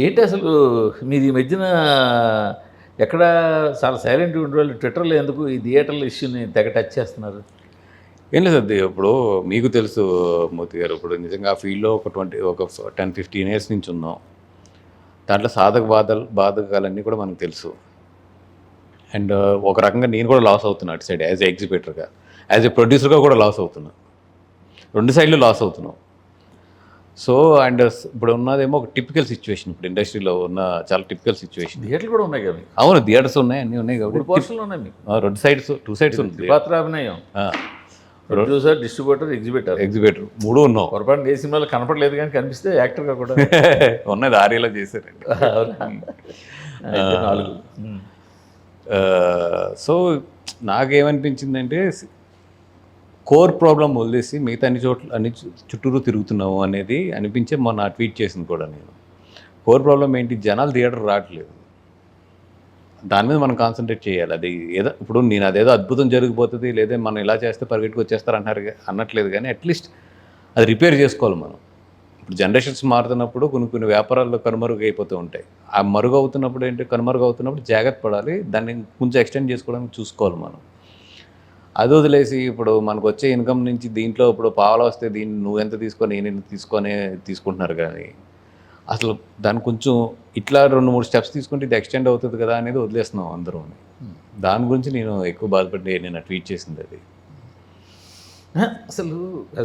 ఏంటి అసలు మీరు ఈ మధ్యన ఎక్కడ చాలా సైలెంట్గా ఉండేవాళ్ళు ట్విట్టర్లో ఎందుకు ఈ థియేటర్ల ఇష్యూని తెగ టచ్ చేస్తున్నారు? ఏం లేదు అది ఇప్పుడు మీకు తెలుసు మూర్తి గారు, ఇప్పుడు నిజంగా ఆ ఫీల్డ్లో ఒక 10-15 ఇయర్స్ నుంచి ఉన్నాం. దాంట్లో బాధకాలన్నీ కూడా మనకు తెలుసు. అండ్ ఒక రకంగా నేను కూడా లాస్ అవుతున్నా అటు సైడ్ యాజ్ ఎ ఎగ్జిబిటర్గా, యాజ్ ఎ ప్రొడ్యూసర్గా కూడా లాస్ అవుతున్నా. 2 సైడ్లు లాస్ అవుతున్నాం. సో అండ్ ఇప్పుడు ఉన్నదేమో ఒక టిపికల్ సిచ్యువేషన్, ఇప్పుడు ఇండస్ట్రీలో ఉన్న చాలా టిపికల్ సిచ్యువేషన్. థియేటర్లు కూడా ఉన్నాయి కదా మీకు? అవును, థియేటర్స్ ఉన్నాయి, అన్నీ ఉన్నాయి కాబట్టి పోర్షన్లు ఉన్నాయి మీకు. 2 సైడ్స్ ఉంది. పాత్రాభినయం, ప్రొడ్యూసర్, డిస్ట్రిబ్యూటర్, ఎగ్జిబిటర్ 3 ఉన్నాం. పొరపాటు ఏ సినిమాలో కనపడలేదు కానీ కనిపిస్తే యాక్టర్గా కూడా ఉన్నది 6 ఏళ్ళ చేశారండి. అయితే 4. సో నాకేమనిపించిందంటే కోర్ ప్రాబ్లం వదిలేసి మిగతా అన్ని చుట్టూరు తిరుగుతున్నాము అనేది అనిపించే మొన్న ట్వీట్ చేసింది కూడా నేను. కోర్ ప్రాబ్లం ఏంటి, జనాలు థియేటర్ రావట్లేదు, దాని మీద మనం కాన్సన్ట్రేట్ చేయాలి. అది ఏదో ఇప్పుడు నేను అదేదో అద్భుతం జరిగిపోతుంది లేదా మనం ఇలా చేస్తే పరిగెట్టుకు వచ్చేస్తారు అన్నట్లేదు, కానీ అట్లీస్ట్ అది రిపేర్ చేసుకోవాలి మనం. ఇప్పుడు జనరేషన్స్ మారుతున్నప్పుడు కొన్ని వ్యాపారాల్లో కనుమరుగు అయిపోతూ ఉంటాయి. ఆ మరుగు అవుతున్నప్పుడు కనుమరుగు అవుతున్నప్పుడు జాగ్రత్త పడాలి, దాన్ని కొంచెం ఎక్స్టెండ్ చేసుకోవడానికి చూసుకోవాలి మనం. అది వదిలేసి ఇప్పుడు మనకు వచ్చే ఇన్కమ్ నుంచి దీంట్లో ఇప్పుడు పావలా వస్తే దీన్ని నువ్వెంత తీసుకొని నేను తీసుకుంటున్నారు, కానీ అసలు దాన్ని కొంచెం ఇట్లా 2-3 స్టెప్స్ తీసుకుంటే ఇది ఎక్స్టెండ్ అవుతుంది కదా అనేది వదిలేస్తున్నాం అందరూ. దాని గురించి నేను ఎక్కువ బాధపడి నేను ట్వీట్ చేసింది అది. అసలు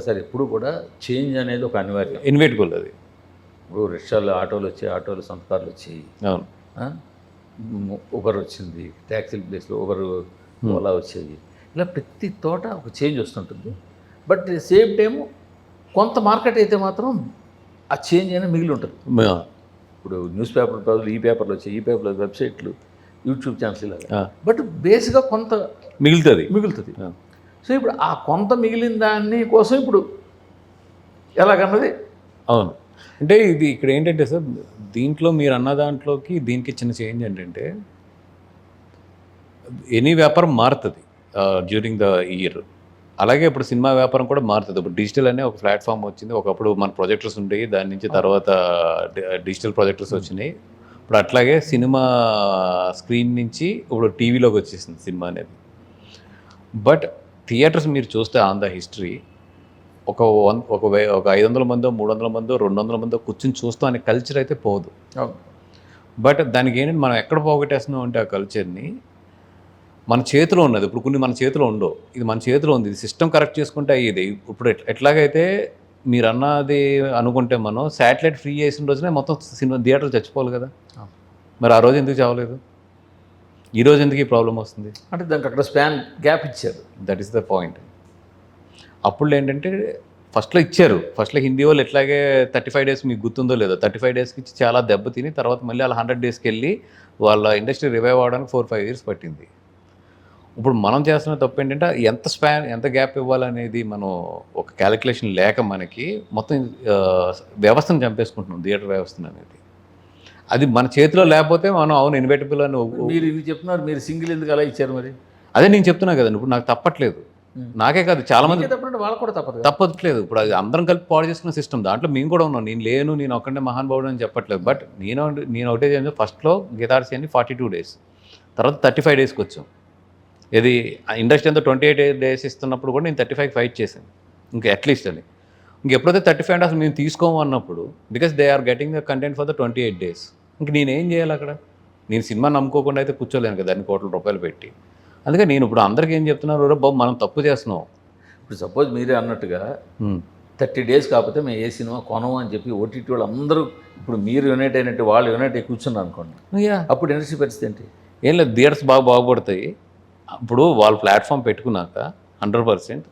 సరే, ఎప్పుడు కూడా చేంజ్ అనేది ఒక అనివార్యం, ఇన్వెటబుల్ అది. ఇప్పుడు రిక్షాలు, ఆటోలు వచ్చాయి, ఆటోలు సొంత కార్లు వచ్చాయి. అవును, ఒకరు వచ్చింది, ట్యాక్సీల ప్లేస్లో ఒకరు ఓలా వచ్చేది. ఇలా ప్రతి తోట ఒక చేంజ్ వస్తుంటుంది. బట్ సేమ్ టైము కొంత మార్కెట్ అయితే మాత్రం ఆ చేంజ్ అనేది మిగిలి ఉంటుంది. ఇప్పుడు న్యూస్ పేపర్ బదులు ఈ పేపర్లు వచ్చాయి, ఈ పేపర్లో వెబ్సైట్లు, యూట్యూబ్ ఛానల్స్ ఇలాగా. బట్ బేస్గా కొంత మిగులుతుంది. సో ఇప్పుడు ఆ కొంత మిగిలిన దాన్ని కోసం ఇప్పుడు ఎలాగన్నది. అవును, అంటే ఇది ఇక్కడ ఏంటంటే సార్, దీంట్లో మీరు అన్న దాంట్లోకి దీనికి చిన్న చేంజ్ ఏంటంటే ఎనీ వ్యాపారం మారుతుంది డ్యూరింగ్ ద ఇయర్. అలాగే ఇప్పుడు సినిమా వ్యాపారం కూడా మారుతుంది. ఇప్పుడు డిజిటల్ అనే ఒక ప్లాట్ఫామ్ వచ్చింది. ఒకప్పుడు మన ప్రొజెక్టర్స్ ఉండేవి, దాని నుంచి తర్వాత డిజిటల్ ప్రొజెక్టర్స్ వచ్చినాయి. ఇప్పుడు అట్లాగే సినిమా స్క్రీన్ నుంచి ఇప్పుడు టీవీలోకి వచ్చేసింది సినిమా అనేది. బట్ థియేటర్స్ మీరు చూస్తే ఆన్ ద హిస్టరీ ఒక 500 మందో 300 మందో 200 మందో కూర్చొని చూస్తాం అనే కల్చర్ అయితే పోదు. బట్ దానికి ఏంటంటే మనం ఎక్కడ పోగొట్టేస్తున్నాం అంటే ఆ కల్చర్ని మన చేతిలో ఉన్నది. ఇప్పుడు కొన్ని మన చేతిలో ఉండవు, ఇది మన చేతిలో ఉంది, ఇది సిస్టమ్ కరెక్ట్ చేసుకుంటే అయ్యేది. ఇప్పుడు ఎట్లాగైతే మీరు అన్నది అనుకుంటే మనం శాటిలైట్ ఫ్రీ చేసిన రోజునే మొత్తం సినిమా థియేటర్లు చచ్చిపోవాలి కదా. మరి ఆ రోజు ఎందుకు చావలేదు, ఈ రోజు ఎందుకు ఈ ప్రాబ్లం వస్తుంది అంటే దానికి అక్కడ స్పాన్ గ్యాప్ ఇచ్చారు. That is the point. అప్పుడు ఏంటంటే ఫస్ట్లో ఇచ్చారు, ఫస్ట్లో హిందీ వాళ్ళు ఎట్లాగే 35 డేస్ మీకు గుర్తుందో లేదో, 35 డేస్కి ఇచ్చి చాలా దెబ్బతిని తర్వాత మళ్ళీ వాళ్ళ 100 డేస్కి వెళ్ళి వాళ్ళ ఇండస్ట్రీ రివైవ్ అవ్వడానికి 4-5 ఇయర్స్ పట్టింది. ఇప్పుడు మనం చేస్తున్న తప్పు ఏంటంటే ఎంత గ్యాప్ ఇవ్వాలనేది మనం ఒక క్యాలిక్యులేషన్ లేక మనకి మొత్తం వ్యవస్థను చంపేసుకుంటున్నాం, థియేటర్ వ్యవస్థను అనేది. అది మన చేతిలో లేకపోతే మనం అవును ఇన్వెటబుల్ అని మీరు ఇది చెప్తున్నారు, మీరు సింగిల్ ఎందుకు అలా ఇచ్చారు మరి? అదే నేను చెప్తున్నా కదండి, ఇప్పుడు నాకు తప్పట్లేదు, నాకే కాదు చాలా మంది వాళ్ళకు కూడా తప్పట్లేదు. ఇప్పుడు అది అందరం కలిపి పాడు చేసుకున్న సిస్టమ్, దాంట్లో మేము కూడా ఉన్నాం. నేను ఒక్కడే మహానుభావుడు అని చెప్పట్లేదు. బట్ నేను ఒకటే చెప్పి ఫస్ట్లో గీతార్సి అని 42 డేస్, తర్వాత 35 డేస్కి వచ్చాం. ఇది ఇండస్ట్రీ అంతా 28 డేస్ ఇస్తున్నప్పుడు కూడా నేను 35 ఫైట్ చేశాను ఇంకా అట్లీస్ట్ అని. ఇంకెప్పుడైతే 35 అసలు మేము తీసుకోము అన్నప్పుడు, because they are getting the content for the 28 days, ఇంక నేనేం చేయాలి అక్కడ? నేను సినిమా నమ్ముకోకుండా అయితే కూర్చోలేను కదా దాన్ని కోట్ల రూపాయలు పెట్టి. అందుకే నేను ఇప్పుడు అందరికీ ఏం చెప్తున్నారు, బాబు మనం తప్పు చేస్తున్నాం. ఇప్పుడు సపోజ్ మీరే అన్నట్టుగా 30 డేస్ కాకపోతే మేము ఏ సినిమా కొనము అని చెప్పి ఓటీటీ వాళ్ళు అందరూ ఇప్పుడు మీరు యునైట్ అయినట్టు వాళ్ళు యునైట్ అయ్యి కూర్చున్నారు అనుకోండి, అప్పుడు ఇండస్ట్రీ పరిస్థితి ఏంటి? ఏం లేదు, థియేటర్స్ బాగుపడతాయి. ఇప్పుడు వాళ్ళు ప్లాట్ఫామ్ పెట్టుకున్నాక 100%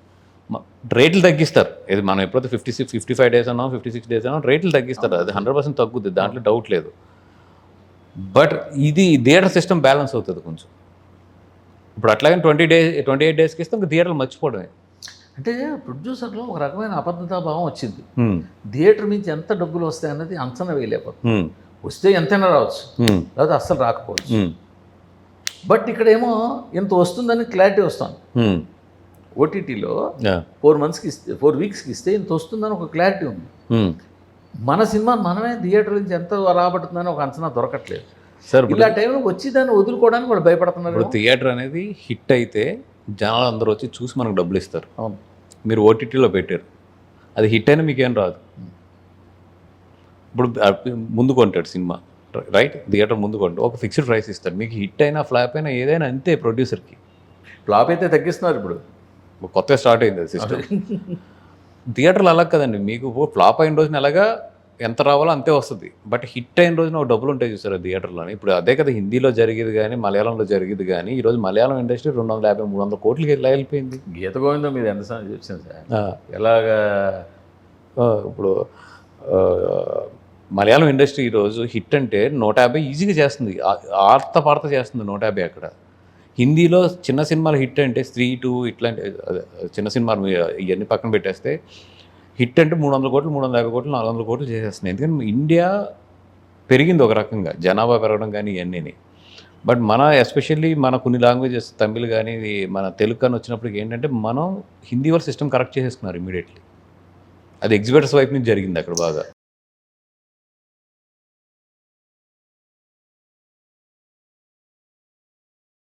రేట్లు తగ్గిస్తారు. ఇది మనం ఎప్పుడైతే 55 డేస్ అన్నాం 56 డేస్ అన్నాం రేట్లు తగ్గిస్తారు, అది 100% తగ్గుద్ది, దాంట్లో డౌట్ లేదు. బట్ ఇది థియేటర్ సిస్టమ్ బ్యాలెన్స్ అవుతుంది కొంచెం. ఇప్పుడు అట్లాగే 28 డేస్కి ఇస్తే ఇంకా థియేటర్లు మర్చిపోవడమే. అంటే ప్రొడ్యూసర్లో ఒక రకమైన అబద్ధతా భావం వచ్చింది. థియేటర్ నుంచి ఎంత డబ్బులు వస్తాయి అన్నది అంచనా వేయలేకపోతుంది. వస్తే ఎంతైనా రావచ్చు, లేదా అస్సలు రాకపోవచ్చు. బట్ ఇక్కడేమో ఇంత వస్తుందని క్లారిటీ వస్తుంది. ఓటీటీలో 4 వీక్స్కి ఇస్తే ఇంత వస్తుందని ఒక క్లారిటీ ఉంది. మన సినిమా మనమే థియేటర్ నుంచి ఎంత రాబడుతుందని ఒక అంచనా దొరకట్లేదు. సార్ ఇలా టైంలో వచ్చి దాన్ని వదులుకోవడానికి వాళ్ళు భయపడుతున్నారు. ఇప్పుడు థియేటర్ అనేది హిట్ అయితే జనాలు అందరూ వచ్చి చూసి మనకు డబ్బులు ఇస్తారు. అవును. మీరు ఓటీటీలో పెట్టారు, అది హిట్ అయినా మీకేం రాదు. ఇప్పుడు ముందు కొంటాడు సినిమా, రైట్? థియేటర్ ముందు కొంటాడు, ఒక ఫిక్స్డ్ ప్రైస్ ఇస్తాడు. మీకు హిట్ అయినా ఫ్లాప్ అయినా ఏదైనా అంతే ప్రొడ్యూసర్కి. ఫ్లాప్ అయితే తగ్గిస్తున్నారు ఇప్పుడు. కొత్తగా స్టార్ట్ అయింది అది సిస్టమ్. థియేటర్లు అలా కదండి, మీకు ఫ్లాప్ అయిన రోజున ఎలాగా ఎంత రావాలో అంతే వస్తుంది. బట్ హిట్ అయిన రోజున ఒక డబ్బులు ఉంటాయి చూసారు థియేటర్లోని. ఇప్పుడు అదే కదా హిందీలో జరిగేది కానీ మలయాళంలో జరిగేది కానీ. ఈరోజు మలయాళం ఇండస్ట్రీ 250-300 కోట్లకి ఎలా వెళ్ళిపోయింది. గీత గోవిందం మీద ఎంత చూసాను సార్, ఎలాగా ఇప్పుడు మలయాళం ఇండస్ట్రీ ఈరోజు హిట్ అంటే 150 ఈజీగా చేస్తుంది, ఆర్త పార్త చేస్తుంది 150 అక్కడ. హిందీలో చిన్న సినిమాలు హిట్ అంటే స్త్రీ 2 ఇట్లాంటి చిన్న సినిమాలు ఇవన్నీ పక్కన పెట్టేస్తే హిట్ అంటే 300 కోట్లు, 350 కోట్లు, 400 కోట్లు చేసేస్తున్నాయి. ఎందుకంటే ఇండియా పెరిగింది ఒక రకంగా, జనాభా పెరగడం కానీ ఇవన్నీ. బట్ మన ఎస్పెషల్లీ మన కొన్ని లాంగ్వేజెస్ తమిళ్ కానీ మన తెలుగు కానీ వచ్చినప్పటికి ఏంటంటే మనం హిందీ వాళ్ళ సిస్టమ్ కరెక్ట్ చేసేసుకున్నారు ఇమీడియట్లీ. అది ఎగ్జిబిటర్స్ వైపు నుంచి జరిగింది అక్కడ బాగా.